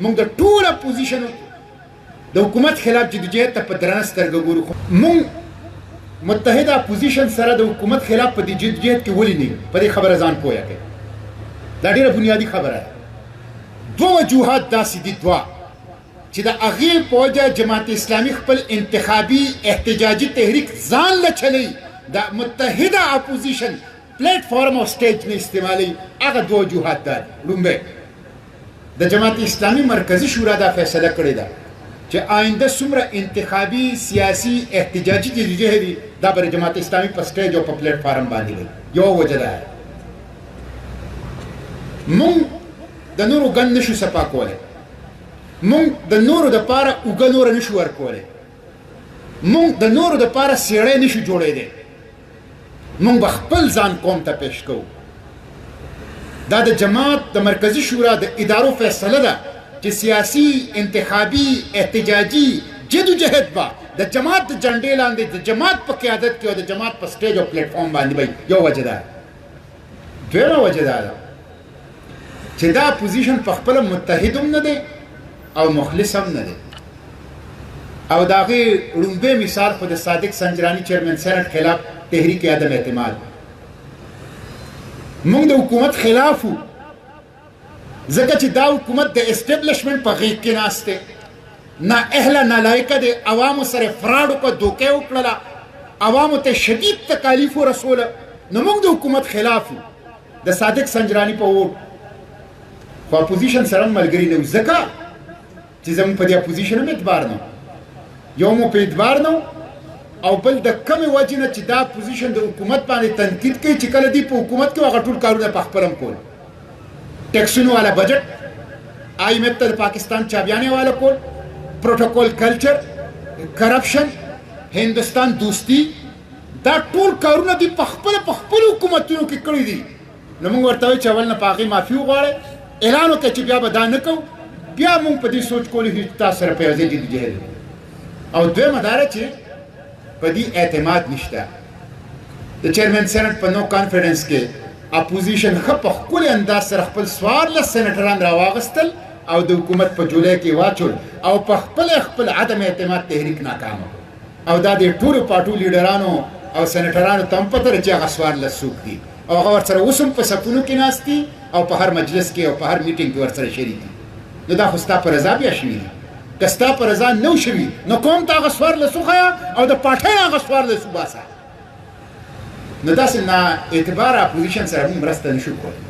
موږ د ټول اپوزیشن د حکومت خلاف جدوجہد ته په درنه سترګه ګورو. موږ متحده اپوزیشن سره د حکومت خلاف په دې جدوجہد کې ولې نه په دې خبره ځان پوهه کوي. دا ډېره بنیادي خبره ده. دوه وجوهات داسې دي دوه چې د هغې په وجه جماعت اسلامي خپل انتخابي احتجاجي تحریک ځان له چلی د متحده اپوزیشن پلیټ فارم او سټیج نه استعمالوي. هغه دوه وجوهات دا دي. لومبی د جماعت اسلامي مرکزي شورا دا فیصله کړې ده چې آینده څومره انتخابي سیاسي احتجاجي جدوجہد وي دا به د جماعت اسلامي په سټیج او په پلیټ فارم باندې وي. یوه وجه ده. مونږ د نورو ګن نشو صفا کولی. مونږ د نورو دپاره اوږه نوره نشو ورکولی. مونږ د نورو دپاره څېړی نشو جوړېدی. مونږ به خپل ځان قوم ته پیش کوو. دا د جماعت د مرکزي شورا د ادارو فیصله ده چې سیاسي انتخابي احتجاجي جدوجہد به د جماعت د جنډې لاندې د جماعت په قیادت کې او د جماعت په سټیج او پلیټ فارم باندې به یو وجه ده. دویمه وجه دا ده چې دا اپوزیشن په خپله متحد هم نه دی او مخلص هم نه دی. او د هغې ړومبی مثال خو د صادق سنجراني چیرمن سینټ خلاف تحریک عدم اعتماد. موږ د حکومت خلاف وو ځکه چې دا حکومت د اسټیبلشمنټ په غېږ کې ناست دی. نااهله نالایقه دی. عوامو سره فراډ وکړه، دوکې وکړله، عوامو ته شدید تکالیف ورسوله. نو موږ د حکومت خلاف وو د صادق سنجراني په ووټ. خو اپوزیشن سره هم ملګري نه وو ځکه چې زموږ په دې اپوزیشن هم اعتبار نه یو مو په اعتبار نه او بل د کمې وجې نه چې دا اپوزیشن د حکومت باندې تنقید کوي چې کله دوی په حکومت کې هغه ټول کارونه په خپل هم کول. ټیکسونو والا بجټ IMF ته د پاکستان چابیانې والا کول، پروټوکول کلچر، کرپشن، هندوستان دوستی، دا ټول کارونه دوی په خپلو حکومتونو کې کړي دي. نو موږ ورته وایو چې اول نه په هغې معافي وغواړئ، اعلان وکړئ چې بیا به دا نه کوو. بیا موږ په دې سوچ کولی شو چې تاسو سره په یو ځای جدوجہد وکړو. او دویمه دا ده چې په دې اعتماد نشته. د چیرمن سینټ په نو کانفیډنس کې اپوزیشن ښه په ښکلي انداز سره خپل 14 سینټران راواغستل او د حکومت په جولای کې واچول او په خپل عدم اعتماد تحریک ناکامه. او دا د ټولو پارټو لیډرانو او سینټرانو ته هم پته ده چې هغه 14 څوک دي او هغه ورسره اوس هم په صفونو کې ناست دي او په هر مجلس کې او په هر میټینګ کې ورسره شریک دي. نو دا خو ستا په رضا بیا شوي دي. که ستا په رضا نه شوي نو قوم ته هغه 14 وښیه او د پارټۍ نه هغه 14 وباسه. نو داسې نا اعتباره اپوزیشن سره موږ مرسته نشو کولی.